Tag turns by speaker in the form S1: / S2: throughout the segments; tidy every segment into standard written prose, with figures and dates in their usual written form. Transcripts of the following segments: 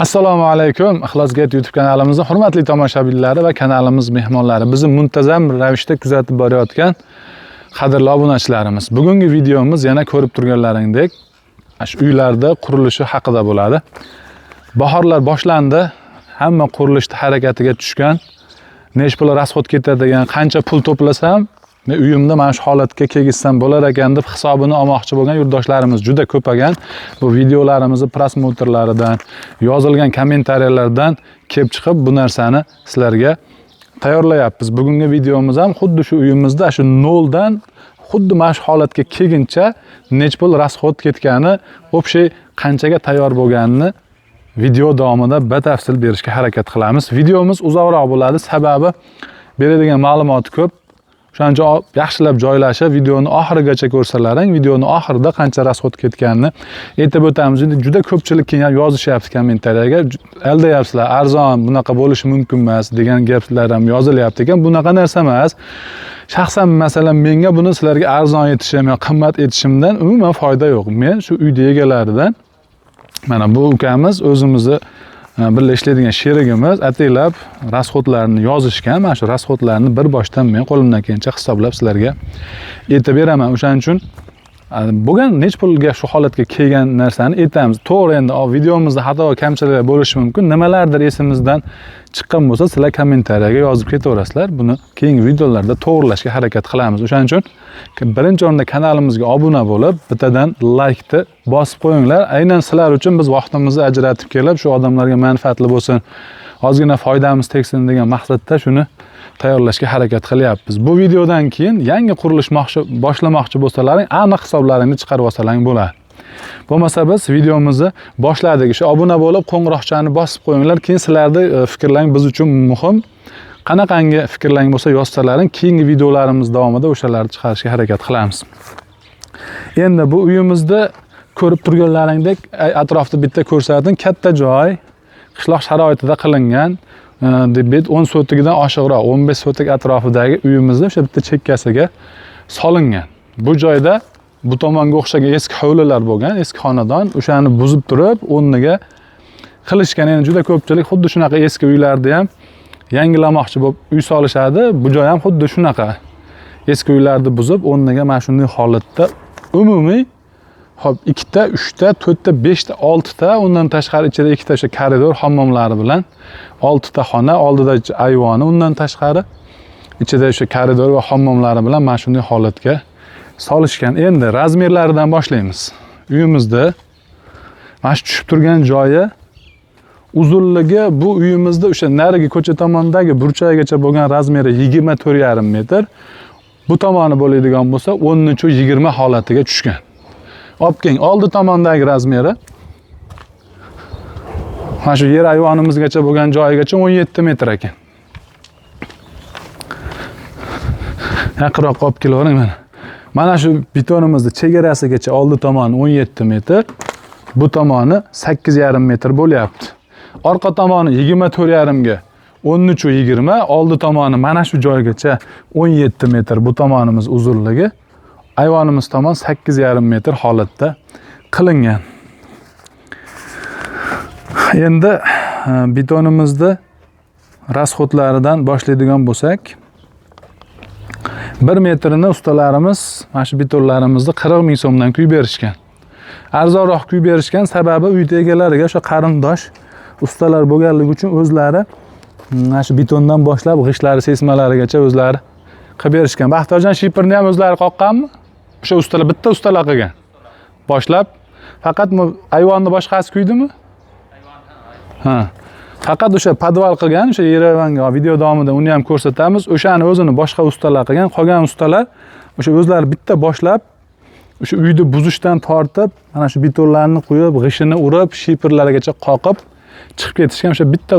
S1: Assalomu alaykum. Ixlosget YouTube kanalimizning hurmatli tomoshabinlari va kanalimiz mehmonlari. Bizni muntazam ravishda kuzatib borayotgan qadrli obunachilarimiz. Bugungi videomiz yana ko'rib turganlaringdek, shu uylarda qurilishi haqida bo'ladi. Bahorlar boshlandi. Hamma qurilishda harakatiga tushgan. Necha pul rasxod ketadigan, qancha pul to'plasam men uyimda mana shu holatga kelgizsam bo'lar ekan deb hisobini olmoqchi bo'lgan yurtdoshlarimiz juda ko'pagan. Bu videolarimizni prosmotrlaridan, yozilgan kommentariyalardan kelib chiqib bu narsani sizlarga tayyorlayapmiz. Bugungi videomiz ham xuddi shu uyimizda shu noldan xuddi mana shu holatga kelguncha necha pul rasxod ketgani, o'sha qanchaga tayyor bo'lganini video davomida batafsil berishga harakat qilamiz. Videomiz uzoqroq bo'ladi, sababi beradigan ma'lumoti ko'p. O'shuncha yaxshilab joylashib, videoni oxirigacha ko'rsalaring, videoni oxirida qancha rasxod ketganini aytib o'tamiz. Juda ko'pchilik keyin yozishyapti kommentariyaga, aldayapsizlar, arzon, bunaqa bo'lishi mumkin emas degan gaplar ham yozilyapti ekan. Bunaqa narsa emas. Shaxsan masalan menga buni sizlarga arzon etishim yoki qimmat etishimdan umuman foyda yo'q. Men shu uyda egalaridan mana bu ukamiz o'zimizni birga ishlaydigan sherigimiz ataylab rasxodlarni yozishgan. Mana shu rasxodlarni bir boshdan men qo'limdan kelgancha hisoblab sizlarga aytib beraman. O'shaning uchun bo'lgan necha pulga shu holatga kelgan narsani aytamiz. To'g'ri, endi videomizda xato va kamchiliklar bo'lishi mumkin. Nimalardir esimizdan chiqqan bo'lsa, sizlar kommentariyaga yozib ketaverasizlar. Buni keyingi videolarda to'g'rilashga harakat qilamiz. O'shaning uchun birinchi o'rinda kanalimizga obuna bo'lib, bittadan like-ni bosib qo'yinglar. Aynan sizlar uchun biz vaqtimizni ajratib kelib, shu odamlarga manfaatli bo'lsin, ozgina foydamiz tegsin degan maqsadda shuni tayyorlashga harakat qilyapmiz. Bu videodan keyin yangi qurilish boshlamoqchi bo'lsalaring, aniq hisoblaringni chiqarib olsalaring bo'ladi. Bo'lmasa biz videomizni boshladik. Shu obuna bo'lib, qo'ng'iroqchani bosib qo'yinglar. Keyin sizlarning fikrlaring biz uchun muhim. Qanaqangi fikrlaring bo'lsa yozsalaring, keyingi videolarimiz davomida o'shalarni chiqarishga harakat qilamiz. Endi bu uyimizda ko'rib turganlaringdek atrofda bitta ko'rsating, katta joy, qishloq sharoitida qilingan. 10 sotikdan oshiqroq 15 sotik atrofidagi uyimizda o'sha bitta chekkasiga solingan. Bu joyda bu tomonga o'xshagan eski hovlilar bo'lgan, eski xonadon, o'shani buzib turib o'rniga qilishgan. Endi juda ko'pchilik xuddi shunaqa eski uylarda ham yangilamoqchi bo'lib uy solishadi. Bu joy ham xuddi shunaqa. Eski uylarni buzib o'rniga mana shunday holatda umumiy 2 ta, 3 ta, 4 ta, 5 ta, 6 ta, undan tashqari ichida 2 ta o'sha koridor hammomlari bilan 6 ta xona, oldida ayvoni, undan tashqari ichida o'sha koridor va hammomlari bilan mana shunday holatga solishgan. Endi razmerlaridan boshlaymiz. Uyimizda mana shu tushib turgan joyi uzunligi bu uyimizda o'sha narigi ko'cha tomondagi burchakgacha bo'lgan razmeri 24,5 metr. Bu tomoni bo'ladigan bo'lsa 10-20 holatiga tushgan. Opkeng oldi tomondagi razmeri mana shu yer ayvonimizgacha bo'lgan joyigacha 17 metr ekan. Yaqinroq olib kelavering mana. Mana shu betonimizning chegarasigacha oldi tomoni 17 metr, bu tomoni 8,5 metr bo'lyapti. Orqa tomoni 24,5 ga 13,20, oldi tomoni mana shu joygacha 17 metr bu tomonimiz uzunligi. Ayvonimiz tomon 8,5 metr holatda qilingan. Endi betonimizni rasxodlaridan boshlaydigan bo'lsak, 1 metrini ustalarimiz mana shu betonlarimizni 40 ming so'mdan quyib berishgan. Arzonroq quyib berishgan sababi uyda egalariga o'sha qarindosh ustalar bo'lganligi uchun o'zlari mana shu betondan boshlab g'ishlari, sesmalarigacha o'zlari qilib berishgan. Baxtiyorjon shipirni ham o'zlari qoqqanmi? O'sha ustalar bitta ustalar qilgan. Boshlab faqat ayvonni boshqasi kuydimi? Ha. Faqat o'sha podval qilgan, o'sha Yerevanga video davomida uni ham ko'rsatamiz. O'shani o'zini boshqa ustalar qilgan. Qolgan ustalar o'sha o'zlari bitta boshlab o'sha uyni buzishdan tortib, mana shu betonlarni qo'yib, g'ishini urib, shipirlarigacha qoqib chiqib ketishgan. O'sha bitta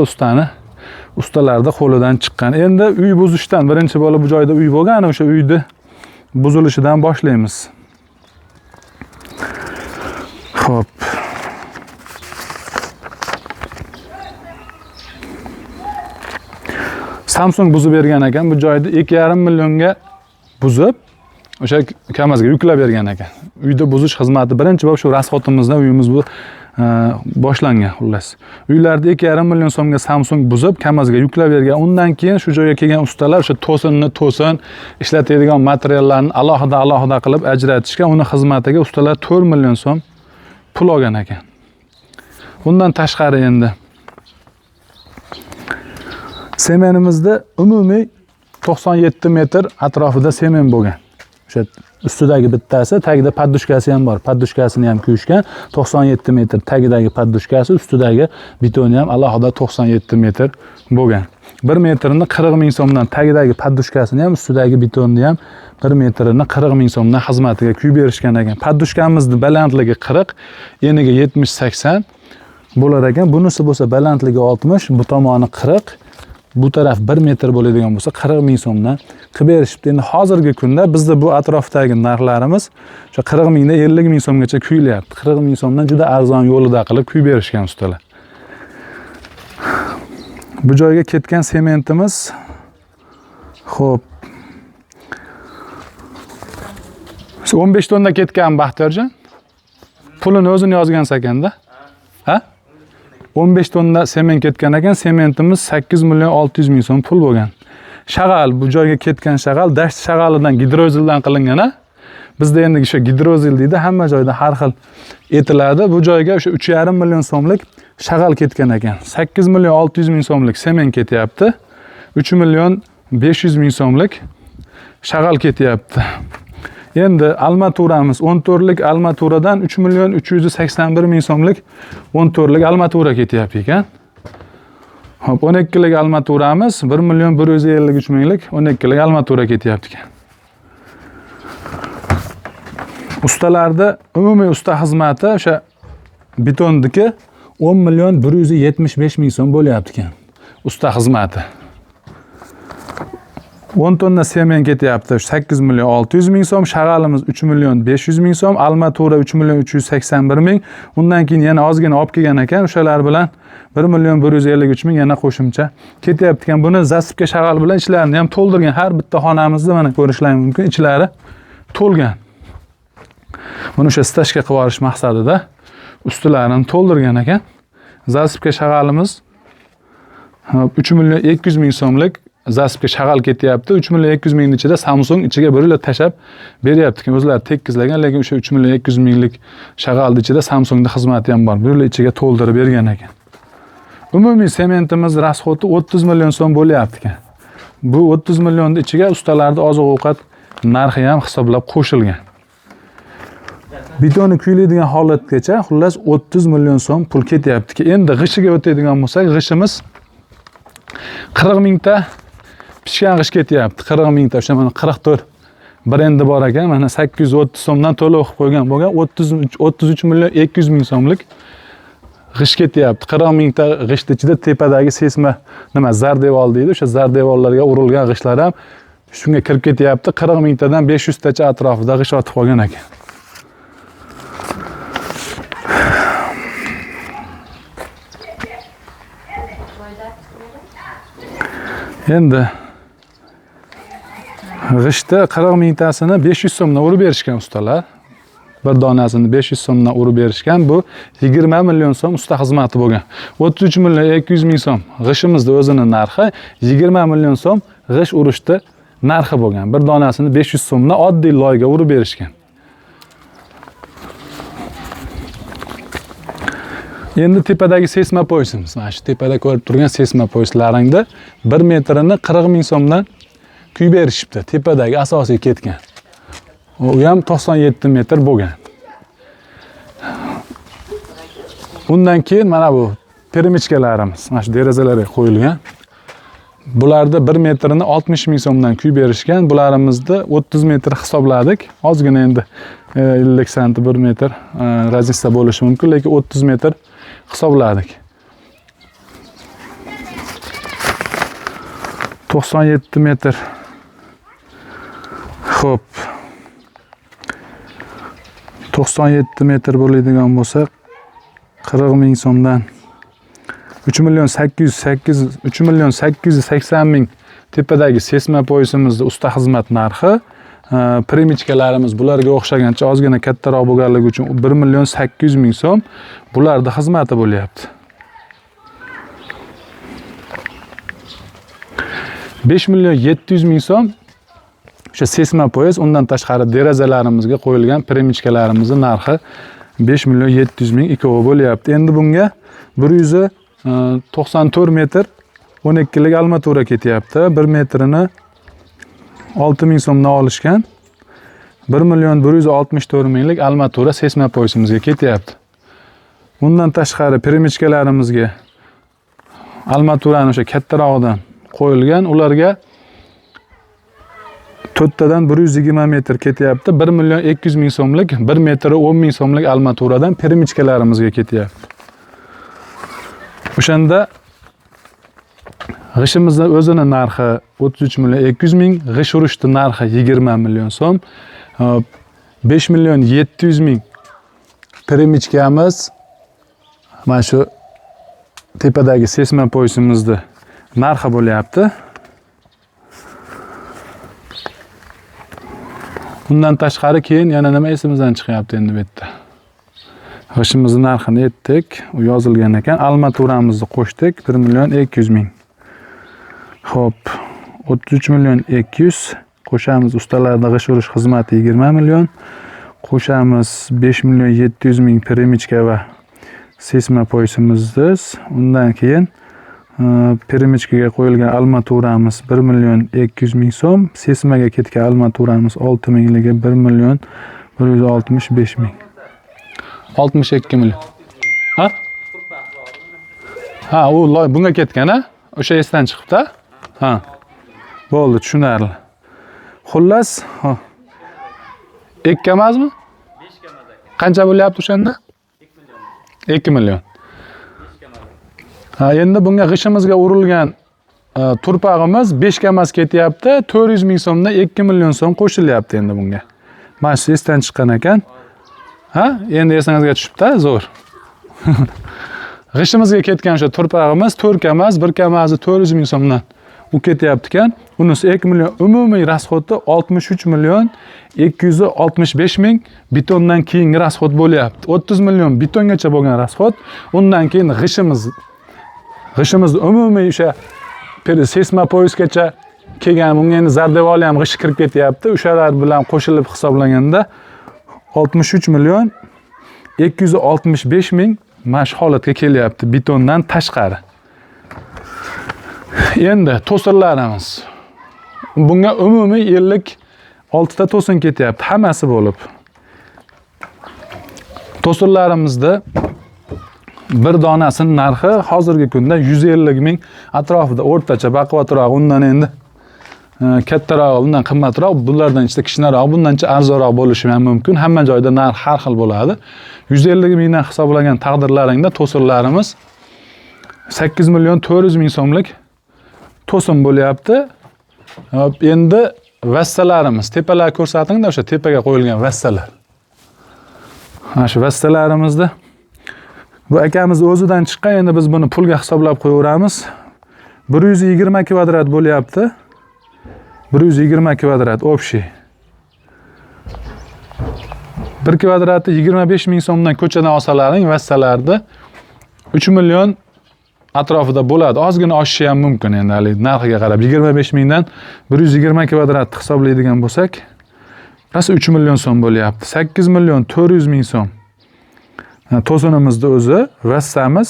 S1: ustalarda qo'lidan chiqqan. Endi uy buzishdan birinchi bo'lib bu joyda uy bo'lgan, o'sha uyni buzilishidan boshlaymiz. Xo'p. Samsung buzib bergan ekan bu joyda 2,5 millionga buzib o'sha ukamizga yuklab bergan ekan. Uyda buzish xizmati birinchi bo'lib shu rasxotimizdan uyimiz bu boshlangan xullas. Uylarda 2,5 million so'mga Samsung buzib, kamazga yuklab bergan. Undan keyin shu joyga kelgan ustalar o'sha to'sin ishlatadigan materiallarni alohida qilib ajratishgan. Uni xizmatiga ustalar 4 million so'm pul olgan ekan. Bundan tashqari endi semenimizda umumiy 97 metr atrofida semen bo'lgan. O'sha ustidagi bittasi, tagida poddushkasi ham bor. Poddushkasini ham kuyishgan. 97 metr tagidagi poddushkasi, ustidagi betoni ham alohida 97 metr bo'lgan. 1 metrini 40 ming so'mdan, tagidagi poddushkasini ham, ustidagi betonni ham 1 metrini 40 ming so'mdan xizmatiga kuyib berishgan ekan. Poddushkamizning balandligi 40, eniga 70-80 bo'lar ekan. Bunisi bo'lsa balandligi 60, bu tomoni 40. Bu taraf 1 metr bo'ladigan bo'lsa 40 ming so'mdan qilib berishibdi. Endi hozirgi kunda bizda bu atrofdagi narxlarimiz o'sha 40 mingdan 50 ming so'mgacha kuyilyapti. 40 ming so'mdan juda arzon yo'lida qilib kuyib berishgan ustalar. Bu joyga ketgan sementimiz xo'p 15 tonna ketgan Baxtiyorjon. Pulini o'zini yozgan ekanda. Ha? 15 tonna sement ketgan ekan. Sementimiz 8 million 600 ming so'm pul bo'lgan. Shag'al, bu joyga ketgan shag'al dasht shag'alidan gidrozildan qilingan. Bizda endi o'sha gidrozil deydi, hamma joyda har xil etiladi. Bu joyga o'sha 3,5 million so'mlik shag'al ketgan ekan. 8 million 600 ming so'mlik sement ketyapti. 3 million 500 ming so'mlik shag'al ketyapti. Endi armaturamiz 14lik armaturadan 3 million 381 ming so'mlik 14lik armatura ketyapti ekan. Hop, 12lik armaturamiz 1 million 153 minglik 12lik armatura ketyapti ekan. Ustalarda umumiy usta xizmati o'sha betonniki 10 million 175 ming so'm bo'lyapti ekan. Usta xizmati. 10 tonna sement ketyapti 8 million 600 ming so'm, shag'alimiz 3 million 500 ming so'm, armatura 3 million 381 ming. Undan keyin yana ozgina olib kelgan ekan, o'shalar bilan 1 million 153 ming yana qo'shimcha ketyapti ekan. Buni zasipka shag'al bilan ichlarini ham to'ldirgan. Har bitta xonamizda mana ko'rishlaring mumkin, ichlari to'lgan. Buni o'sha stashga qilib olish maqsadida ustilarini to'ldirgan ekan. Zasipka shag'alimiz 3 million 200 ming so'mlik zasipga shag'al ketyapti. 3 million 200 mingning ichida Samsung ichiga burilib tashab beryapti. O'zlari tekizlagan, lekin o'sha 3 million 200 minglik shag'alning ichida Samsungning xizmati ham bor. Burilib ichiga to'ldirib bergan ekan. Umumiy sementimiz rasxoti 30 million so'm bo'lyapti ekan. Bu 30 millionning ichiga ustalarning oziq-ovqat narxi ham hisoblab qo'shilgan. Betoni kuyiladigan holatgacha xullas 30 million so'm pul ketyapti. Endi g'ishiga o'tadigan bo'lsak, g'ishimiz 40 mingta pishgan g'ish ketyapti. 40 mingta, o'sha mana 44 brendi bor ekan. Mana 830 so'mdan to'lov qilib qo'ygan bo'lgan 33 million 200 ming so'mlik g'ish ketyapti. 40 mingta g'ishning ichida tepadagi sesma zardevol deydi. O'sha zardevollarga urilgan g'ishlar ham shunga kirib ketyapti. 40 mingtadan 500 tacha atrofida g'ish otib qolgan ekan. Endi g'ishda 40 mingtasini 500 so'mdan urib berishgan ustalar. Bir donasini 500 so'mdan urib berishgan. Bu 20 million so'm usta xizmati bo'lgan. 33 million 200 ming so'm g'ishimizning o'zining narxi, 20 million so'm g'ish urishda narxi bo'lgan. Bir donasini 500 so'mdan oddiy loyga urib berishgan. Endi tepadagi sesma poysimiz. Mana shu tepada ko'rib turgan sesma poyslaringda 1 metrini 40 ming so'mdan kuyib berishibdi. Tepadagi asosiy ketgan. U ham 97 metr bo'lgan. Undan keyin mana bu permichkalarimiz mana shu derazalarga qo'yilgan. Bularda 1 metrini 60 ming so'mdan kuyib berishgan. Bularimizni 30 metr hisobladik. Ozgina endi 50 sm 1 metr razista bo'lishi mumkin, lekin 30 metr hisobladik. 97 metr. Xo'p. 97 metr bo'ladigan bo'lsa 40 ming so'mdan 3 million 880 ming tepadagi sesma poyisimizning usta xizmat narxi, Primichkalarimiz bularga o'xshagancha ozgina kattaroq bo'lganligi uchun 1.800.000 so'm bularda xizmati bo'lyapti. 5.700.000 so'm o'sha sesma poyez, undan tashqari derazalarimizga qo'yilgan primichkalarimizning narxi 5.700.000 ikkovi bo'lyapti. Endi bunga 194 metr 12 lik armatura ketyapti. 1 metrini 6.000 so'mdan olishgan. 1.164.000 lik armatura sesma poyezimizga ketyapti. Bundan tashqari primichkalarimizga armaturani o'sha kattarog'idan qo'yilgan, ularga to'rttadan 120 metr ketyapti. 1.200.000 so'mlik 1 metri 10.000 so'mlik armaturadan primichkalarimizga ketyapti. O'shanda g'ishimizning o'zini narxi 33.200.000, g'ish urishdi narxi 20 million so'm. 5.700.000 primichkamiz mana shu tepadagi sesma poyezimizning narxi bo'lyapti. Bundan tashqari keyin yana nima esimizdan chiqyapti endi bu yerda. G'ishimizning narxini aytdik, u yozilgan ekan. Armaturamizni qo'shdik 1.200.000. Xo'p, 33.200.000 qo'shamiz, ustalarda g'ish urish xizmati 20 million. Qo'shamiz 5.700.000 primichka va sesma poyezimiz. Undan keyin primichkaga qo'yilgan armaturamiz 1.200.000 so'm, sesmaga ketgan armaturamiz 6.000 ligi 1.165.000. 62 million. Ha? Ha, u bunga ketgan, ha? O'sha esdan chiqibdi. Ha. Bo'ldi, tushunarli. Xullas, ekkamazmi? 5 kamaz. Qancha bo'lyapti o'shanda? 2 million. Ha, endi bunga g'ishimizga urilgan turpag'imiz 5 kamaz ketyapti. 400.000 so'mdan 2 million so'm qo'shilyapti endi bunga. Mana shu esdan chiqqan ekan. Ha, endi esingizga tushibdi, zo'r. G'ishimizga ketgan o'sha turpag'imiz 4 kamaz, 1 kamazi 400.000 so'mdan u ketyapti ekan. Unisi 2 million, umumiy rasxodi 63.265.000 betondan keyingi rasxod bo'lyapti. 30 million betongacha bo'lgan rasxod. Undan keyin g'ishimiz umumiy o'sha sesma poyezgacha kelgan, bunga endi zardevoli ham g'ish kirib ketyapti. O'shalar bilan qo'shilib hisoblaganda 63.265.000 mana shu holatga kelyapti betondan tashqari. Endi to'sinlarimiz. Bunga umumiy 56 ta to'sin ketyapti, hammasi bo'lib. To'sinlarimizda bir donasining narxi hozirgi kunda 150.000 atrofida, o'rtacha baquvvatroq, undan endi kattaroq, undan qimmatroq, bulardan ichida kichikroq, bundancha arzonroq bo'lishi ham mumkin. Hamma joyda narx har xil bo'ladi. 150.000 dan hisoblagan taqdirlaringda to'sinlarimiz 8.400.000 so'mlik to'sin bo'lyapti. Endi vassalarimiz, tepalar ko'rsatingda, o'sha tepaga qo'yilgan vassalar. Mana shu vassalarimizda bu akamiz o'zidan chiqqan, endi biz buni pulga hisoblab qo'yaveramiz. 120 kvadrat bo'lyapti. 120 kvadrat общий. 1 kvadrati 25.000 so'mdan ko'chadan olsalaring vassalarni 3 million atrofida bo'ladi. Ozgina oshishi ham mumkin endi hali narxiga qarab. 25.000 dan 120 kvadrat hisoblaydigan bo'lsak, rosa 3 million so'm bo'lyapti. 8.400.000 so'm. To'sinimizda o'zi vassamiz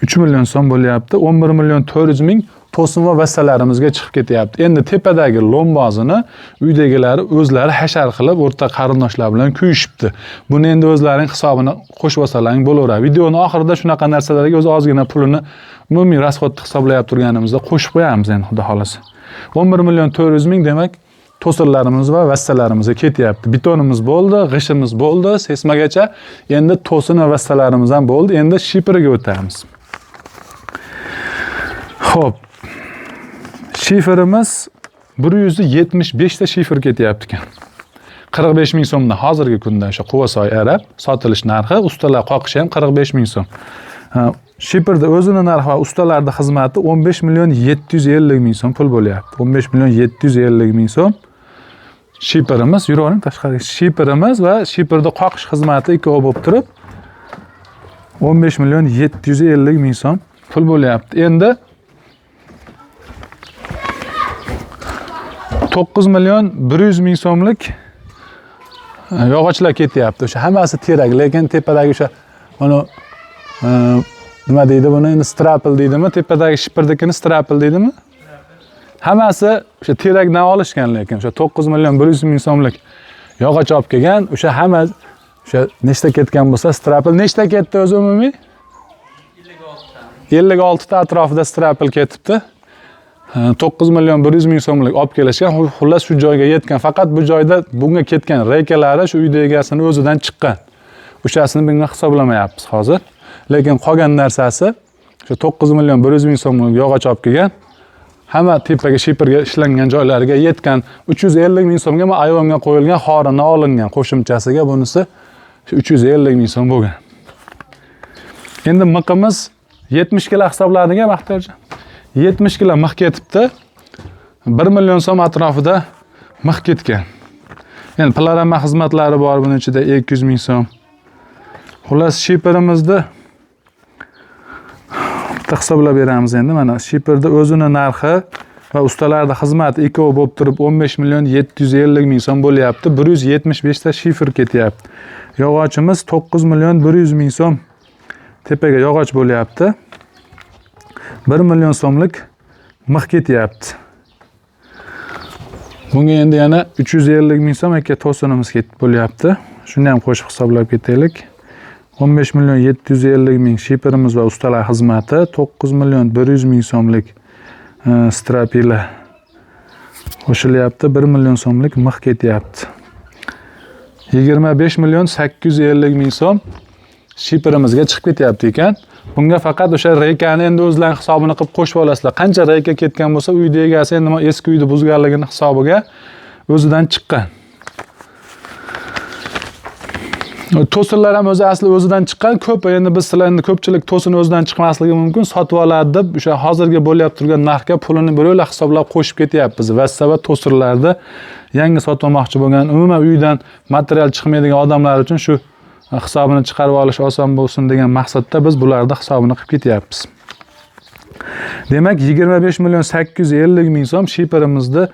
S1: 3 million so'm bo'lyapti. 11.400.000 to'sin va vassalarimizga chiqib ketyapti. Endi tepadagi lombozini uydagilari o'zlari hashar qilib o'rta qarindoshlar bilan kuyishibdi. Buni endi o'zlaring hisobini qo'shib olsalaring bo'laveradi. Videoning oxirida shunaqa narsalarga o'z ozgina pulini umumiy rasxodni hisoblab turganimizda qo'shib qo'yamiz endi xudo xolasa. 11.400.000 demak to'sinlarimiz va vassalarimizga ketyapti. Betonimiz bo'ldi, g'ishimiz bo'ldi, sesmagacha. Endi to'sin va vassalarimiz ham bo'ldi. Endi shifriga o'tamiz. Xo'p. Shifrimiz 175 ta shifr ketyapti ekan. 45.000 so'mdan hozirgi kunda o'sha Quvasoy Arab sotilish narxi, ustalar qoqishi ham 45.000 so'm. Shifrda o'zining narxi va ustalarning xizmati 15.750.000 so'm pul bo'lyapti. 15.750.000 so'm. shiperimiz, yuravering tashqariga. Shiperimiz va shiperda qoqish xizmati ikkovi bo'lib turib 15 million 750 ming so'm pul bo'lyapti. Endi 9 million 100 ming so'mlik yog'ochlar ketyapti. O'sha hammasi terak, lekin tepadagi o'sha mana nima deydi buni? Endi strapel deydimi? Tepadagi shiperdagini strapel deydimi? Hammasi o'sha terakdan olishgan, lekin o'sha 9 million 100 ming so'mlik yog'och olib kelgan. O'sha hamma o'sha nechta ketgan bo'lsa, strapel nechta ketdi o'zi umumiy? 56 ta atrofida strapel ketibdi. 9 million 100 ming so'mlik olib kelishgan. Xullas shu joyga yetgan. Faqat bu joyda bunga ketgan reykalari shu uyda egasini o'zidan chiqqan. O'shasini bunga hisoblamayapmiz hozir. Lekin qolgan narsasi o'sha 9 million 100 ming so'mlik yog'och olib kelgan. Hamma tepaga shiperga ishlangan joylariga yetgan. 350 ming so'mga ayvonga qo'yilgan, xorini olingan qo'shimchasiga bunisi 350 ming so'm bo'lgan. Endi miqimiz 70 kilo hisoblanadigan Baxtiyorjon. 70 kilo mix ketibdi. 1 million so'm atrofida mix ketgan. Endi pilarama xizmatlari bor buning ichida 200 ming so'm. Xullas shiperimizni hisoblab beramiz endi. Mana shiperda o'zini narxi va ustalarda xizmat ikkovi bo'lib turib 15 million 750 ming so'm bo'lyapti. 175 ta shifer ketyapti. Yog'ochimiz 9 million 100 ming so'm tepaga yog'och bo'lyapti. 1 million so'mlik mix ketyapti. Bunga endi yana 350 ming so'm aka to'sinimiz ketib bo'lyapti. Shuni ham qo'shib hisoblab ketaylik. 15 million 750 ming shiperimiz va ustalar xizmati, 9 million 100 ming so'mlik strapila qo'shilyapti, 1 million so'mlik mix ketyapti. 25 million 850 ming so'm shiperimizga chiqib ketyapti ekan. Bunga faqat o'sha reykani endi o'zlaring hisobini qilib qo'shib olasizlar. Qancha reyka ketgan bo'lsa, uyda egasi endi eski uyda buzganligini hisobiga o'zidan chiqqan. To'sinlar ham asli o'zidan chiqqan. Ko'p endi biz sizlar endi ko'pchilik to'sin o'zidan chiqmasligi mumkin. Sotib oladi deb o'sha hozirgi bo'lyapti turgan narxga pulini biro'la hisoblab qo'shib ketyapmiz. Vassava to'sinlarda yangi sotib olmoqchi bo'lgan, umuman uydan material chiqmaydigan odamlar uchun shu hisobini chiqarib olish oson bo'lsin degan maqsadda biz bularning hisobini qilib ketyapmiz. Demak, 25 million 850 ming so'm shiperimizni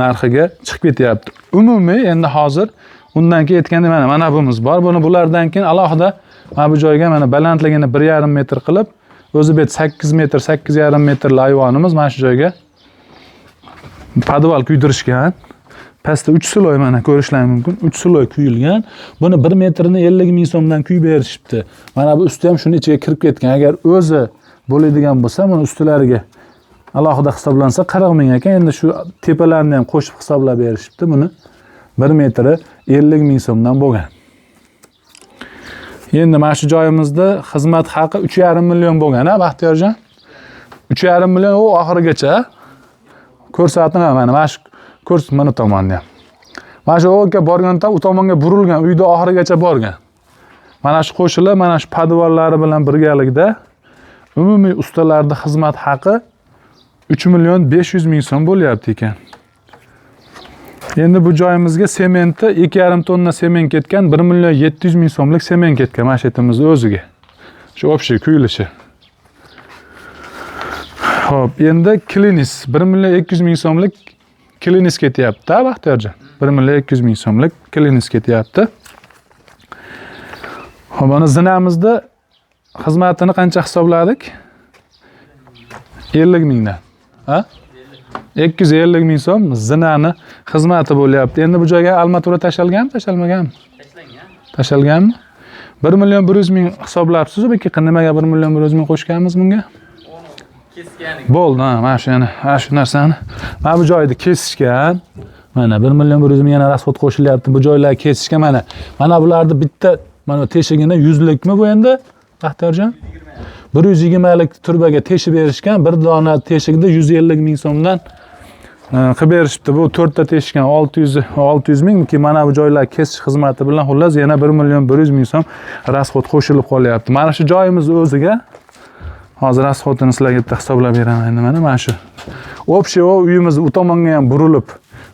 S1: narxiga chiqib ketyapti. Umumiy endi hozir undan keyin aytganda mana buyimiz bor. Bulardan keyin alohida mana bu joyga mana balandligini 1,5 metr qilib, o'zi bet 8 metr, 8,5 metrli ayvonimiz mana shu joyga podval kuydirishgan. Pastda 3 sloy mana ko'rishlaring mumkin. 3 sloy kuyilgan. Buni 1 metrini 50 ming so'mdan kuyib berishibdi. Mana bu usti ham shuni ichiga kirib ketgan. Agar o'zi bo'ladigan bo'lsa, buni ustilariga alohida hisoblansa 40 ming ekan. Endi shu tepalarni ham qo'shib hisoblab berishibdi. Buni 1 metri 50 ming so'mdan bo'lgan. Endi mana shu joyimizda xizmat haqi 3,5 million bo'lgan, ha Baxtiyorjon? 3,5 million u oxirigacha. Ko'rsatdim mana shu ko'rsat mana tomonda ham. Mana shu o'ga borganda u tomonga burilgan, uyda oxirigacha borgan. Mana shu qo'shilib, mana shu podvallari bilan birgalikda umumiy ustalarda xizmat haqi 3 million 500 ming so'm bo'lyapti ekan. Endi bu joyimizga sementni 2,5 tonna sement ketgan, 1 million 700 ming so'mlik sement ketgan mashitimizning o'ziga. Shu общий kuyilishi. Xo'p, endi klinis 1 million 200 ming so'mlik klinis ketyapti, Baxtiyorjon. 1 million 200 ming so'mlik klinis ketyapti. Xo'p, mana zinamizda xizmatini qancha hisobladik? 50 mingdan. Ha? 250 ming so'm zinani xizmati bo'lyapti. Endi bu joyga armatura tashalganmi, tashalmaganmi? Tashalganmi? 1 million 100 ming hisoblabsiz-ku, nimaga 1 million 100 ming qo'shganmiz bunga? Bo'ldi, mana shu yana, shu narsani. Mana bu joyni kesishgan. Mana 1 million 100 ming yana rasxod qo'shilyapti. Bu joylarni kesishgan mana. Mana bularni bitta mana teshigini 100 likmi bu endi? Baxtiyorjon? 120 lik turbaga teshib berishgan. Bir dona teshigida 150 ming so'mdan qilib berishibdi. Bu 4 ta teshgan 600 ming ki mana bu joylar kesish xizmati bilan xullas yana 1 million 100 ming so'm rasxod qo'shilib qolyapti. Mana shu joyimiz o'ziga hozir rasxodini sizlarga bitta hisoblab beraman endi mana shu. Общий uyimiz u tomonga ham burilib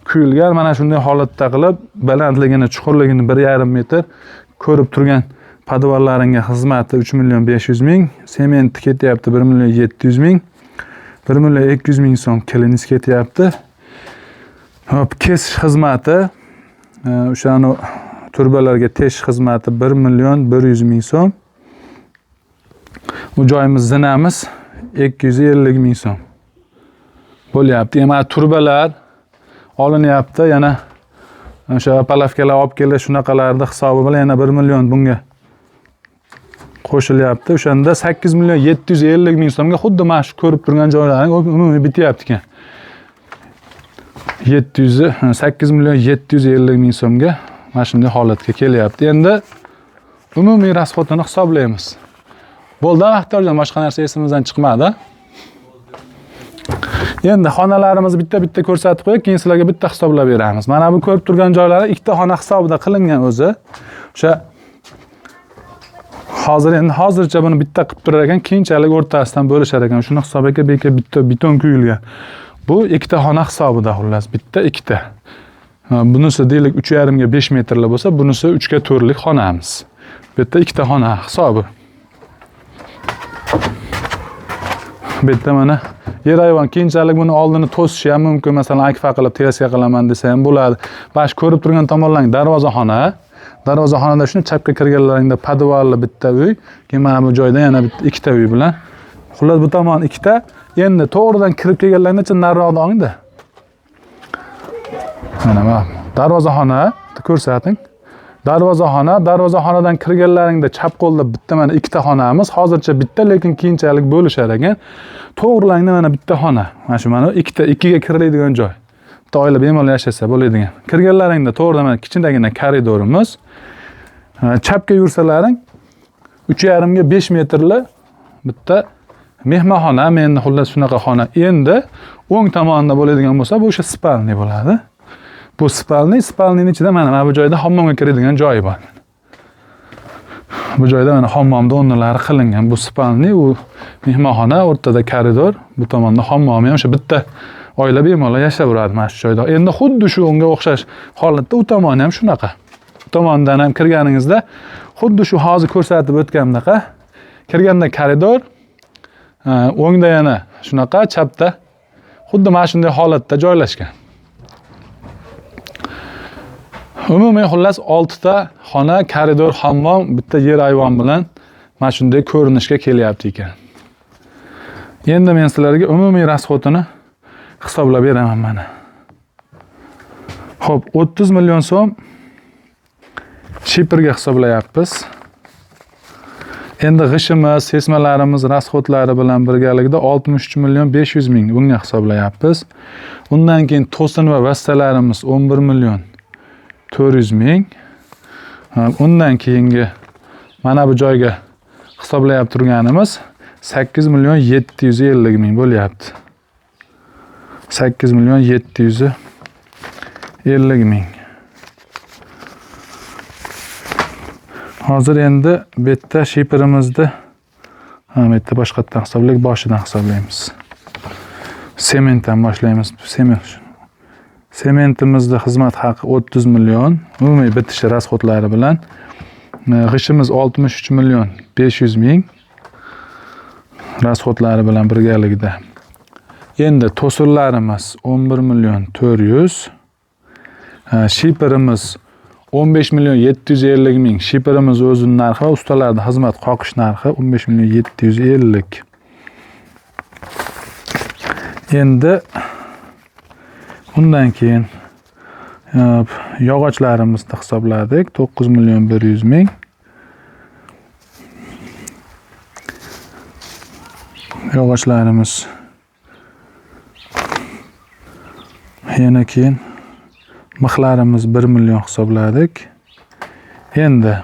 S1: kuyilgan. Mana shunday holatda qilib, balandligini, chuqurligini 1,5 metr ko'rib turgan podvallaringga xizmati 3.500.000, sementi ketyapti 1.700.000, 1.200.000 so'm kiliniz ketyapti. Hop, kesish xizmati, o'shani turbalarga tesh xizmati 1.100.000 so'm. Bu joyimiz zinamiz 250.000 so'm bo'lyapti. Yana turbalar olinyapti, yana o'sha palavkalar olib kelish shunaqalarda hisobi bilan yana 1 million bunga qo'shilyapti. O'shanda 8.750.000 so'mga xuddi mana shu ko'rib turgan joylaring umumiy bityapti ekan. 8.750.000 so'mga mana shunday holatga kelyapti. Endi umumiy rasxodini hisoblaymiz. Bo'ldi, Axtarjon, boshqa narsa esimizdan chiqmadi. Endi xonalarimizni bitta-bitta ko'rsatib qo'yib, keyin sizlarga bitta hisoblab beramiz. Mana bu ko'rib turgan joylari ikkita xona hisobida qilingan o'zi. O'sha hozircha buni bitta qilib turar ekan, keyinchalik o'rtasidan bo'lishar ekan. Shuni hisobga bitta beton quyilgan. Bu ikkita xona hisobida xullas, bitta ikkita. Bunisi deylik 3,5 ga 5 metrli bo'lsa, bunisi 3 ga 4 lik xonamiz. Bitta ikkita xona hisobi. Bitta mana yer hayvon keyinchalik buni oldini to'sishi ham mumkin. Masalan, akfa qilib terasga qilaman desa ham bo'ladi. Bash ko'rib turgan tomonlang darvozaxona. Darvozaxonada shuni chapga kirganlaringda podvalli bitta uy, keyin mana bu joyda yana bitta ikkita uy bilan. Xullas bu tomon ikkita. Endi to'g'ridan kirib kelganlaringda nariroqda olingda. Mana bu darvozaxona ko'rsating. Darvozaxonadan kirganlaringda chap qo'lda bitta mana ikkita xonamiz. Hozircha bitta, lekin keyinchalik bo'lishar ekan. To'g'rilangda mana bitta xona. Mana shu mana ikkiga kiriladigan joy. Bitta oila bemalol yashasa bo'ladigan. Kirganlaringda to'g'ridan mana kichkinagina koridorimiz. Chapga yursalaring 3,5 ga 5 metrli bitta mehmonxona, menda xullas shunaqa xona. Endi o'ng tomonda bo'ladigan bo'lsa, bu o'sha spalni bo'ladi. Bu spalnining ichida mana bu joyda hammomga kiradigan joyi bor. Bu joyda mana hammomda o'rnalari qilingan. Bu spalni, u mehmonxona, o'rtada koridor, bu tomonda hammom ham o'sha bitta oila bemalol yashayveradi mana shu joyda. Endi xuddi shu unga o'xshash holatda u tomoni ham shunaqa. Bu tomondan ham kirganingizda xuddi shu hozir ko'rsatib o'tgandaqa kirganda koridor, o'ngda yana shunaqa, chapda xuddi mana shunday holatda joylashgan. Umumiy xullas 6 ta xona, koridor, hammom, bitta yer hayvon bilan mana shunday ko'rinishga kelyapti ekan. Endi men sizlarga umumiy rasxodini hisoblab beraman mana. Xo'p, 30 million so'm shiperga hisoblayapmiz. Endi g'ishimiz, sesmalarimiz, rasxodlari bilan birgalikda 63.500.000 bunga hisoblayapmiz. Undan keyin to'sin va vassalarimiz 11.400.000. Undan keyingi mana bu joyga hisoblab turganimiz 8.750.000 bo'lyapti. 8.750.000. Hozir endi bitta shiperimizni bitta boshqatdan hisoblaylik, boshidan hisoblaymiz. Sementdan boshlaymiz. Sementimizni xizmat haqi 30 million, umumiy bitishi rasxodlari bilan. G'ishimiz 63.500.000 rasxodlari bilan birgalikda. Endi to'sinlarimiz 11.400.000. Shiperimiz 15.750.000. Shiperimiz o'zining narxi va ustalarning xizmat qoqish narxi 15.750.000. Endi undan keyin yog'ochlarimizni hisobladik. 9.100.000. Yog'ochlarimiz yana keyin mixlarimiz 1 million hisobladik. Endi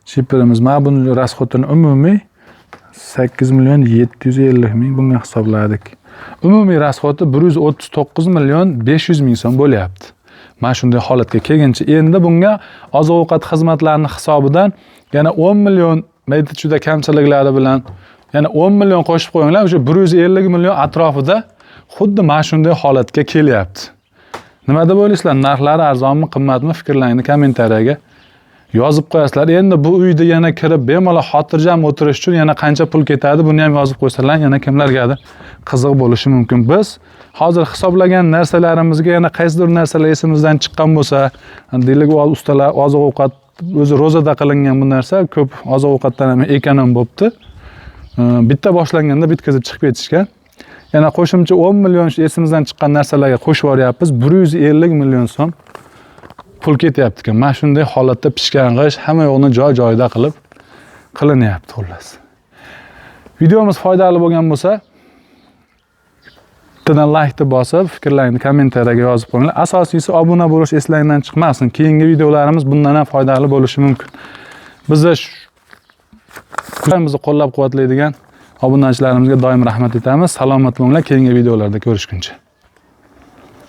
S1: shiperimiz mana buni rasxodini umumiy 8.750.000 bunga hisobladik. Umumiy rasxodi 139.500.000 so'm bo'lyapti. Mana shunday holatga kelguncha endi bunga oziq-ovqat xizmatlarining hisobidan yana 10 million mayda juda kamchiliklari bilan yana 10 million qo'shib qo'yinglar, o'sha 150 million atrofida xuddi mana shunday holatga kelyapti. Nima deb o'ylaysizlar? Narxlari arzonmi, qimmatmi? Fikrlaringni kommentariyaga yozib qo'yasizlar. Endi bu uyda yana kirib bemalol xotirjam o'tirish uchun yana qancha pul ketadi, buni ham yozib qo'ysalar, yana kimlargadir qiziq bo'lishi mumkin. Biz hozir hisoblagan narsalarimizga yana qaysidir narsalar esimizdan chiqqan bo'lsa, deylik ustalar oziq-ovqat o'zi ro'zada qilingan bu narsa ko'p oziq-ovqatdan ham ekonom bo'libdi. Bitta boshlanganda bitkazib chiqib ketishgan. Yana qo'shimcha 10 million esimizdan chiqqan narsalarga qo'shib yuryapmiz. 150 million so'm pul ketyapti ekan. Mana shunday holatda pishgang'ish, hamma yo'qni joy-joyida qilib qilinyapti xullas. Videomiz foydali bo'lgan bo'lsa, bittadan like bosib, fikrlaringni kommentariyaga yozib qo'yinglar. Asosiysi obuna bo'lish eslaridan chiqmasin. Keyingi videolarimiz bundan ham foydali bo'lishi mumkin. Bizni qo'llab-quvvatlaydigan obunachilarimizga doim rahmat etamiz. Salomat bo'linglar. Keyingi videolarda ko'rishguncha.